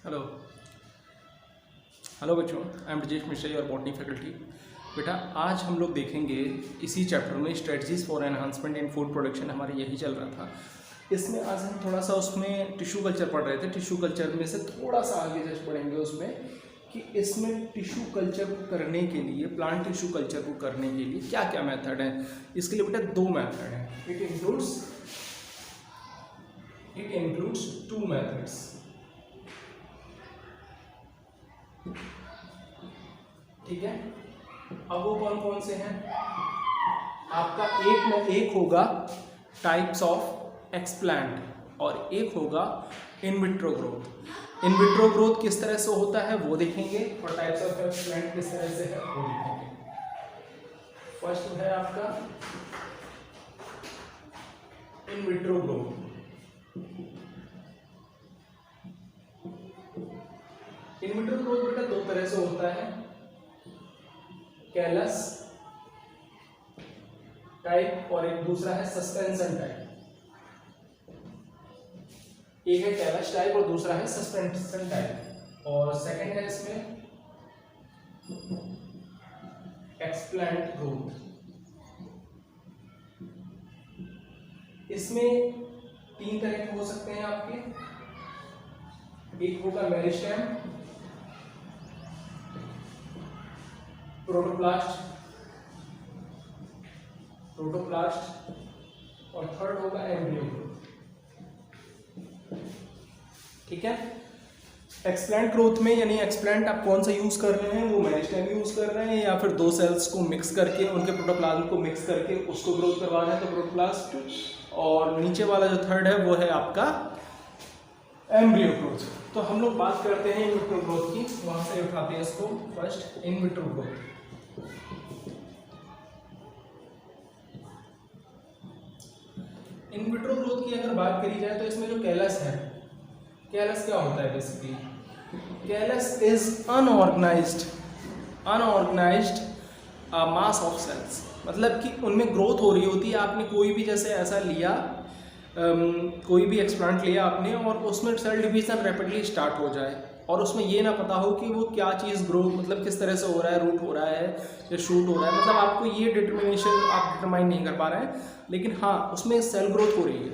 Hello hello बच्चों, I am Brajesh Mishra, your botany faculty. बेटा, आज हम लोग देखेंगे इसी चैप्टर में strategies for enhancement in food production. हमारे यही चल रहा था। इसमें आज हम थोड़ा सा उसमें टिश्यू कल्चर पढ़ रहे थे। टिश्यू कल्चर में से थोड़ा सा आगे जस्ट पढ़ेंगे उसमें कि इसमें टिश्यू कल्चर को करने के लिए, प्लांट टिश्यू कल्चर को करने के लिए क्या क्या मेथड है। इसके लिए बेटा दो मेथड हैं। It includes two methods. ठीक है, अब वो कौन कौन से हैं आपका? एक होगा टाइप्स ऑफ एक्सप्लांट और एक होगा in vitro growth. In vitro growth किस तरह से होता है वो देखेंगे और टाइप्स ऑफ एक्सप्लांट किस तरह से है वो देखेंगे। फर्स्ट है आपका in vitro growth. In vitro growth बेटा दो तरह से होता है, कैलस टाइप और एक दूसरा है सस्पेंशन टाइप। एक है कैलस टाइप और दूसरा है सस्पेंशन टाइप। और सेकंड है इसमें एक्सप्लांट ग्रोथ। इसमें तीन तरह के हो सकते हैं आपके। एक होगा मेरिस्टेम, प्रोटोप्लास्ट और थर्ड होगा एम्ब्रियो। ठीक है, एक्सप्लांट ग्रोथ में यानी एक्सप्लांट आप कौन सा यूज कर रहे हैं, वो मेरिस्टेम यूज कर रहे हैं या फिर दो सेल्स को मिक्स करके उनके प्रोटोप्लाज्म को मिक्स करके उसको ग्रोथ करवा रहे हैं तो प्रोटोप्लास्ट। और नीचे वाला जो थर्ड है वो है आपका एम्ब्रियो ग्रोथ। तो हम लोग बात करते हैं इन विट्रो ग्रोथ की। वहां से उठाते हैं इसको। First in vitro growth. In vitro growth की अगर बात करी जाए तो इसमें जो कैलस है, कैलस क्या होता है basically? Callus is unorganised mass of cells. मतलब कि उनमें ग्रोथ हो रही होती है। आपने कोई भी जैसे ऐसा लिया, कोई भी एक्सप्लांट लिया आपने और उसमें सेल डिवीजन रैपिडली स्टार्ट हो जाए और उसमें ये ना पता हो कि वो क्या चीज़ ग्रो मतलब किस तरह से हो रहा है, रूट हो रहा है या शूट हो रहा है, मतलब आपको ये डिटरमिनेशन आप डिटरमाइन नहीं कर पा रहे हैं, लेकिन हाँ उसमें सेल ग्रोथ हो रही है,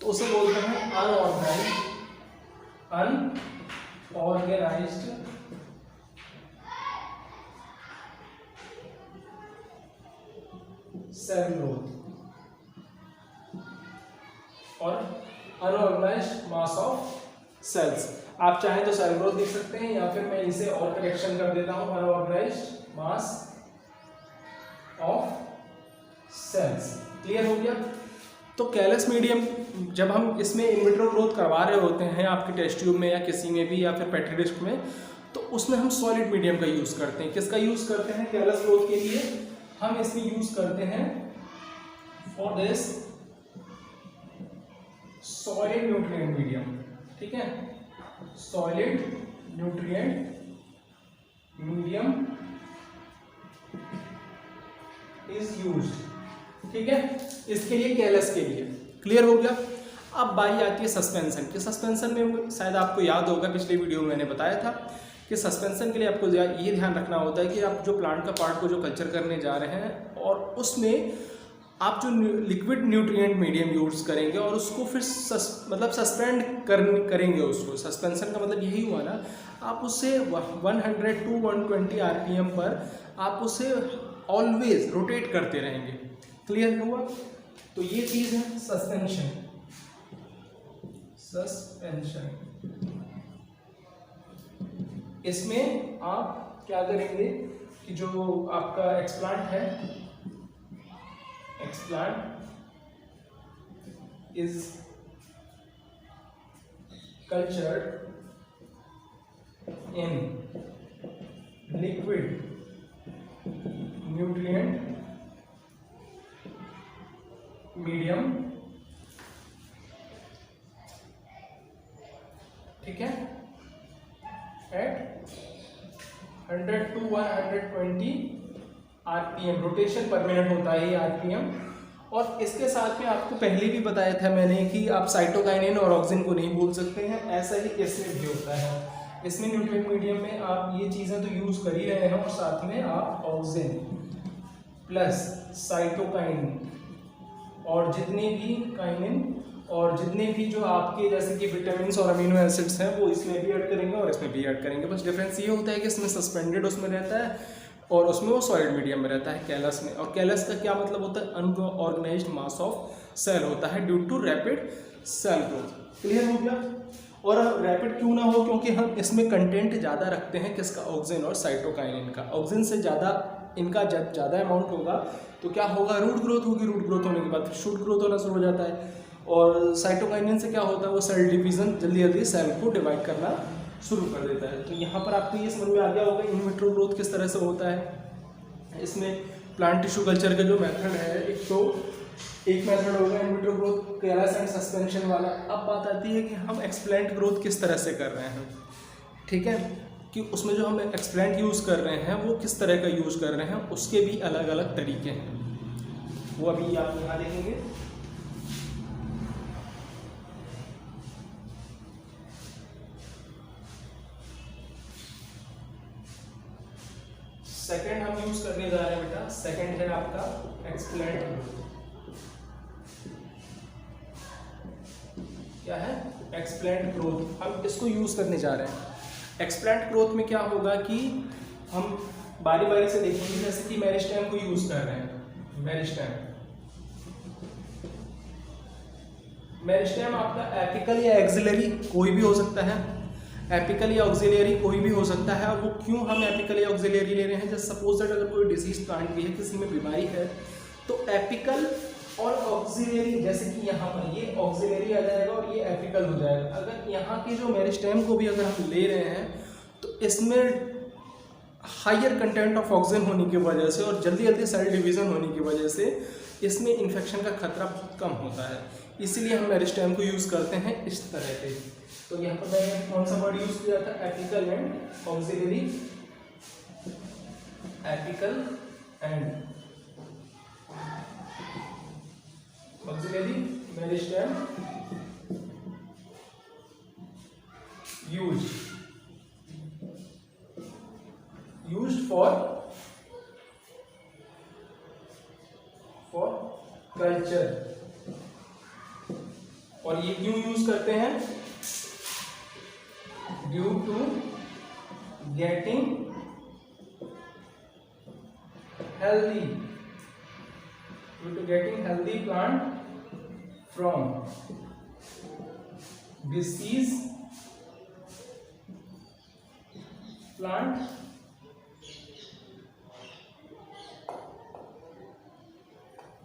तो उसे बोलते हैं अनऑर्गेनाइज्ड सेल ग्रोथ और अनऑर्गेनाइज्ड मास ऑफ सेल्स। आप चाहें तो सेल ग्रोथ लिख सकते हैं या फिर मैं इसे और करेक्शन कर देता हूं, unorganised mass of cells. Clear हो गया? तो कैलस मीडियम जब हम इसमें इन विट्रो ग्रोथ करवा रहे होते हैं आपके टेस्ट ट्यूब में या किसी में भी या फिर पेट्री डिश में, तो उसमें हम सॉलिड मीडियम का यूज करते हैं। किसका यूज करते हैं कैलस ग्रोथ के लिए? हम इसमें यूज करते हैं for this solid nutrient medium. ठीक है, solid nutrient medium is used. ठीक है, इसके लिए कैलस के लिए। क्लियर हो गया? अब बारी आती है सस्पेंशन की। सस्पेंशन में शायद आपको याद होगा, पिछले वीडियो में मैंने बताया था कि सस्पेंशन के लिए आपको ये ध्यान रखना होता है कि आप जो प्लांट का पार्ट को जो कल्चर करने जा रहे हैं और उसमें आप जो लिक्विड न्यूट्रिएंट मीडियम यूज करेंगे और उसको फिर सस्पेंड करेंगे उसको। सस्पेंशन का मतलब यही हुआ ना, आप उसे 100 to 120 आरपीएम पर आप उसे ऑलवेज रोटेट करते रहेंगे। क्लियर हुआ? तो ये चीज है सस्पेंशन। इसमें आप क्या करेंगे कि जो आपका एक्सप्लांट है, explant is cultured in liquid nutrient medium. ठीक है, at 100 to 120 RPM, rotation per minute होता है ये आरपीएम। और इसके साथ में आपको पहले भी बताया था मैंने कि आप साइटोकाइनिन और ऑक्सिन को नहीं भूल सकते हैं, ऐसा ही इसमें भी होता है। इसमें न्यूट्रिएंट मीडियम में आप ये चीज़ें तो यूज़ कर ही रहे हैं और साथ में आप ऑक्सिन प्लस साइटोकाइनिन और जितने भी काइनिन और जितने भी जो आपके जैसे कि विटामिन और अमीनो एसिड्स हैं वो इसमें भी ऐड करेंगे और इसमें भी ऐड करेंगे। बस डिफरेंस ये होता है कि इसमें सस्पेंडेड उसमें रहता है और उसमें वो सॉलिड मीडियम में रहता है कैलस में। और कैलस का क्या मतलब होता है? अनऑर्गेनाइज्ड मास ऑफ सेल होता है due to rapid cell growth. Clear हो गया? और रैपिड क्यों ना हो? क्योंकि हम इसमें कंटेंट ज़्यादा रखते हैं किसका? ऑक्सिन और साइटोकाइनिन का। ऑक्सिन से ज़्यादा इनका जब ज़्यादा अमाउंट होगा तो क्या होगा? रूट ग्रोथ होगी। रूट ग्रोथ होने के बाद शूट ग्रोथ होना शुरू हो जाता है। और साइटोकाइनिन से क्या होता है? वो सेल डिवीजन जल्दी जल्दी सेल को डिवाइड करना शुरू कर देता है। तो यहाँ पर आपको ये समझ में आ गया होगा इन विट्रो ग्रोथ किस तरह से होता है। इसमें प्लांट टिश्यू कल्चर का जो मेथड है, एक मेथड होगा in vitro growth callus and suspension वाला। अब बात आती है कि हम एक्सप्लेंट ग्रोथ किस तरह से कर रहे हैं। ठीक है, कि उसमें जो हम एक्सप्लेंट यूज़ कर रहे हैं वो किस तरह का यूज़ कर रहे हैं, उसके भी अलग अलग तरीके हैं। वो अभी आप यहाँ देखेंगे। सेकेंड हम यूज करने जा रहे हैं बेटा, सेकेंड है आपका एक्सप्लेंट ग्रोथ। क्या है? Explant growth. हम इसको यूज करने जा रहे हैं। एक्सप्लेंट ग्रोथ में क्या होगा कि हम बारी बारी से देखेंगे। जैसे कि मेरिस्टेम को यूज कर रहे हैं। मेरिस्टेम आपका एपिकल या एक्सिलरी कोई भी हो सकता है। एपिकल या ऑक्सिलरी कोई भी हो सकता है। अब वो क्यों हम एपिकल या ऑक्सिलरी ले रहे हैं? जैसे सपोज दैट अगर कोई डिजीज प्लांट भी है, किसी में बीमारी है, तो एपिकल और ऑक्सिलरी, जैसे कि यहाँ पर ये ऑक्सिलरी आ जाएगा और ये एपिकल हो जाएगा। अगर यहाँ के जो मेरिस्टेम को भी अगर हम ले रहे हैं तो इसमें हायर कंटेंट ऑफ ऑक्सीजन होने की वजह से और जल्दी जल्दी सेल डिवीजन होने की वजह से इसमें इन्फेक्शन का खतरा बहुत कम होता है। इसीलिए हम मेरिस्टेम को यूज़ करते हैं इस तरह के। तो यहाँ पर मैंने कौन सा वर्ड यूज किया था? Apical and axillary. Apical and axillary meristem used for culture. और ये क्यों यूज करते हैं? Due to getting healthy plant from disease plant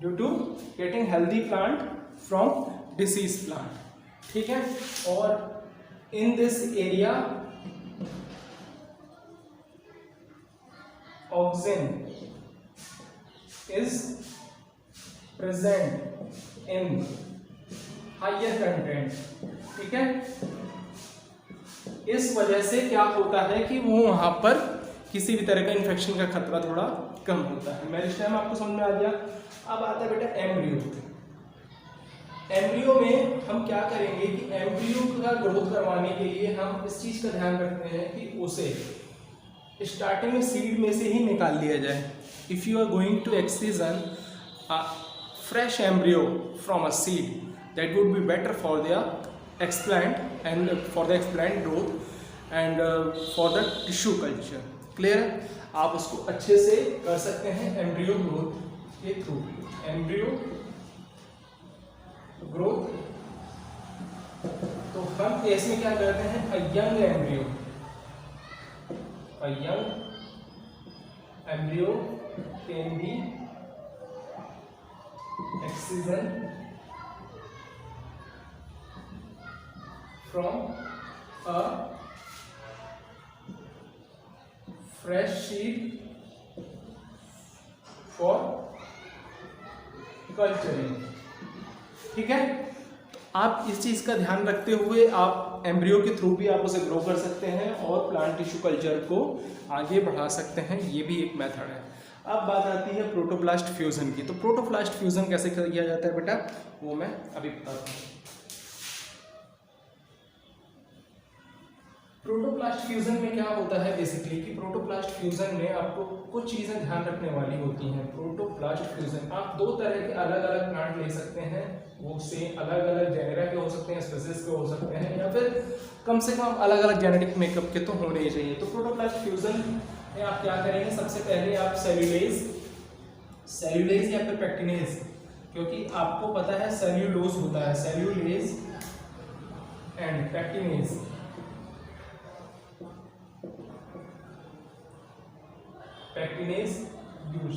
due to getting healthy plant from disease plant. ठीक है, और in this area oxygen is present in higher content. ठीक है, इस वजह से क्या होता है कि वो वहां पर किसी भी तरह का इन्फेक्शन का खतरा थोड़ा कम होता है। मेरिस्टेम आपको समझ में आ गया। अब आता है बेटा एम्ब्रियो। एम्ब्रियो में हम क्या करेंगे कि एम्ब्रियो का ग्रोथ करवाने के लिए हम इस चीज का ध्यान रखते हैं कि उसे स्टार्टिंग में सीड में से ही निकाल लिया जाए। If you are going to excision fresh embryo from a seed, that would be better for the explant and for the explant growth and for the tissue culture. Clear? आप उसको अच्छे से कर सकते हैं एम्ब्रियो ग्रोथ के through. Embryo growth, तो हम इसमें क्या करते हैं? A young embryo can be excision from a fresh seed for culturing. ठीक है, आप इस चीज़ का ध्यान रखते हुए आप एम्ब्रियो के थ्रू भी आप उसे ग्रो कर सकते हैं और प्लांट टिश्यू कल्चर को आगे बढ़ा सकते हैं। ये भी एक मेथड है। अब बात आती है प्रोटोप्लास्ट फ्यूजन की। तो प्रोटोप्लास्ट फ्यूजन कैसे किया जाता है बेटा, वो मैं अभी बताता हूँ। प्रोटोप्लास्ट फ्यूजन में क्या होता है बेसिकली कि प्रोटोप्लास्ट फ्यूजन में आपको कुछ चीज़ें ध्यान रखने वाली होती हैं। प्रोटोप्लास्ट फ्यूजन आप दो तरह के अलग अलग प्लांट ले सकते हैं, वो से अलग अलग जेनेरा के हो सकते हैं, स्पेसीज के हो सकते हैं, या फिर कम से कम अलग अलग जेनेटिक मेकअप के तो होने ही चाहिए। तो प्रोटोप्लास्ट फ्यूजन में आप क्या करेंगे, सबसे पहले आप सेल्यूलेज या फिर पेक्टिनेज, क्योंकि आपको पता है सेल्यूलोज होता है, cellulase and pectinase, use.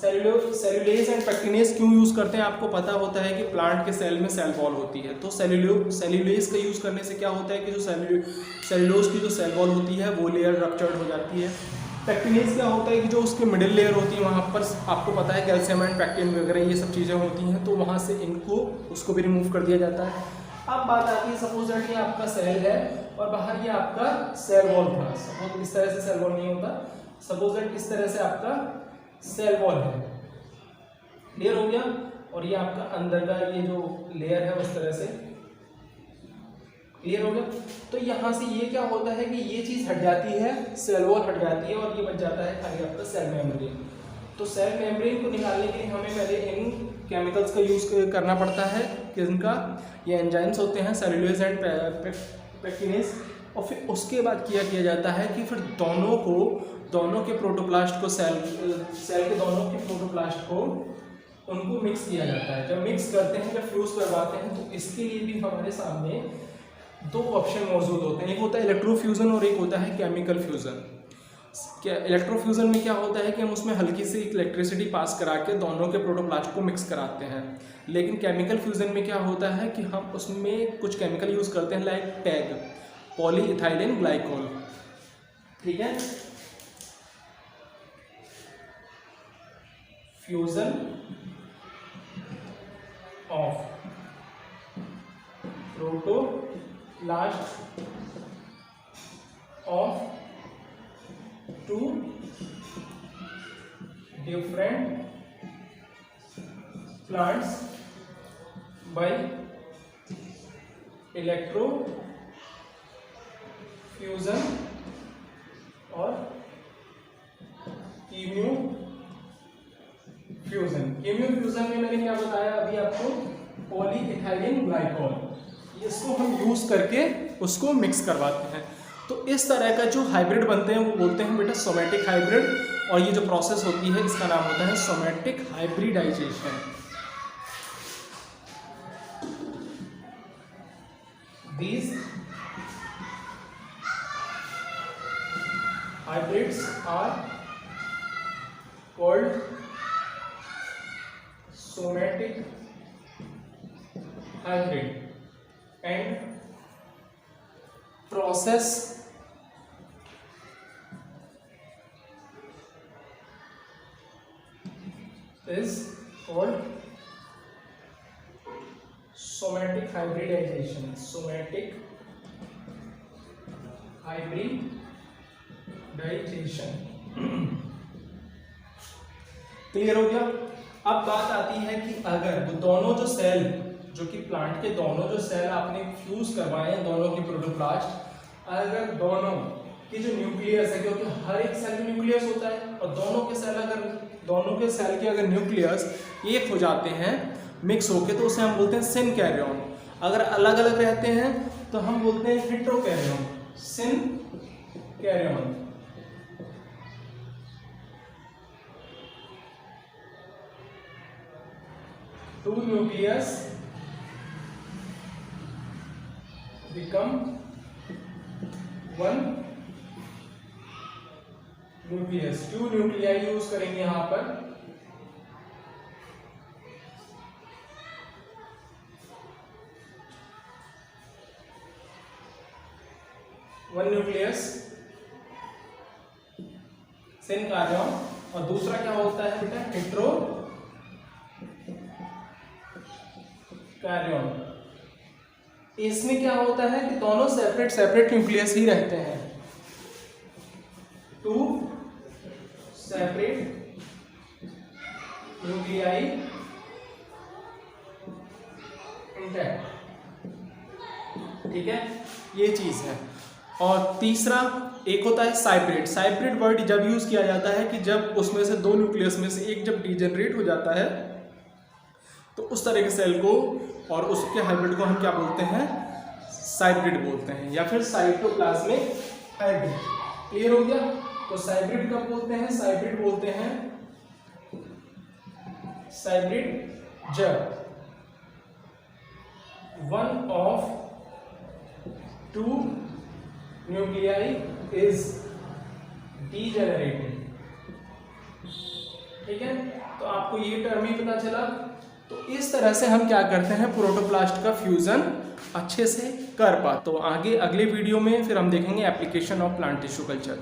Cellulase and pectinase क्यों यूज करते हैं, आपको पता होता है कि प्लांट के सेल में सेल वॉल होती है। तो सेल्यूलेज का यूज करने से क्या होता है कि जो सेल्यूलोज की जो सेल वॉल होती है वो लेयर रप्चर्ड हो जाती है। पेक्टिनेज क्या होता है कि जो उसके मिडिल लेयर होती है वहाँ पर आपको पता है कैल्शियम एंड पैक्टिन वगैरह ये सब चीज़ें होती हैं, तो वहाँ से उसको भी रिमूव कर दिया जाता है। अब बात आती है, सपोज दैट ये आपका सेल है और बाहर ये आपका सेल वॉल था। सपोज इस तरह से सेल वॉल नहीं होता, सपोज दैट इस तरह से आपका सेल वॉल है, क्लियर हो गया, और ये आपका अंदर का ये जो लेयर है उस तरह से क्लियर हो गया। तो यहाँ से ये क्या होता है कि ये चीज़ हट जाती है, सेल वॉल हट जाती है और ये बच जाता है खाली आपका सेल मेम्ब्रेन। तो सेल मेम्ब्रेन को निकालने के लिए हमें पहले इन केमिकल्स का यूज़ करना पड़ता है, किनका, ये एंजाइम्स होते हैं सेल्यूलेज एंड पेक्टिनेज। और फिर उसके बाद किया जाता है कि फिर दोनों के प्रोटोप्लास्ट को सेल के दोनों के प्रोटोप्लास्ट को उनको मिक्स किया जाता है। जब मिक्स करते हैं, जब फ्यूज करवाते हैं, तो इसके लिए भी हमारे सामने दो ऑप्शन मौजूद होते हैं, एक होता है इलेक्ट्रोफ्यूजन और एक होता है केमिकल फ्यूजन। क्या इलेक्ट्रोफ्यूजन में क्या होता है कि हम उसमें हल्की सी इलेक्ट्रिसिटी पास करा के दोनों के प्रोटोप्लास्ट को मिक्स कराते हैं। लेकिन केमिकल फ्यूजन में क्या होता है कि हम उसमें कुछ केमिकल यूज़ करते हैं, लाइक टैग, पॉलीइथाइलिन ग्लाइकोल, ठीक है। Fusion of protoplast of two different plants by electrofusion और कीमियोफ्यूजन। कीमियोफ्यूजन में मैंने क्या बताया अभी आपको, पॉलीइथाइलिन ग्लाइकोल, इसको हम यूज करके उसको मिक्स करवाते हैं। तो इस तरह का जो हाइब्रिड बनते हैं वो बोलते हैं बेटा सोमैटिक हाइब्रिड, और ये जो प्रोसेस होती है इसका नाम होता है somatic hybridisation. These hybrids are called somatic hybrid, and process is called somatic hybridization. Somatic hybridization clear हो गया। अब बात आती है कि अगर दोनों जो सेल, जो कि प्लांट के दोनों जो सेल आपने फ्यूज करवाए हैं, दोनों की प्रोटोप्लास्ट, अगर दोनों की जो न्यूक्लियस है, क्योंकि हर एक सेल में न्यूक्लियस होता है, और दोनों के सेल के अगर न्यूक्लियस एक हो जाते हैं मिक्स होके, तो उसे हम बोलते हैं सिन कैरियन। अगर अलग अलग रहते हैं तो हम बोलते हैं heterokaryon, synkaryon. Two nucleus become one nucleus। Two nuclei use करेंगे यहां पर, वन न्यूक्लियस सिन कार्योन, और दूसरा क्या होता है बेटा हेट्रो कार्योन। इसमें क्या होता है कि दोनों सेपरेट न्यूक्लियस ही रहते हैं, टू सेपरेट न्यूक्लियाई इंटैक्ट, ठीक है, ये चीज है। और तीसरा एक होता है साइब्रिड। साइब्रिड वर्ड जब यूज किया जाता है कि जब उसमें से दो न्यूक्लियस में से एक जब डिजेनरेट हो जाता है तो उस तरह के सेल को और उसके हाइब्रिड को हम क्या बोलते हैं, साइब्रिड बोलते हैं, या फिर साइटोप्लाज्मिक हाइब्रिड। क्लियर हो गया? तो साइब्रिड कब बोलते हैं? साइब्रिड बोलते हैं साइब्रिड जब one of two nuclei is degenerated, ठीक है। तो आपको ये टर्म ही पता चला। तो इस तरह से हम क्या करते हैं, प्रोटोप्लास्ट का फ्यूजन अच्छे से कर पाते। तो आगे अगले वीडियो में फिर हम देखेंगे application of plant tissue culture.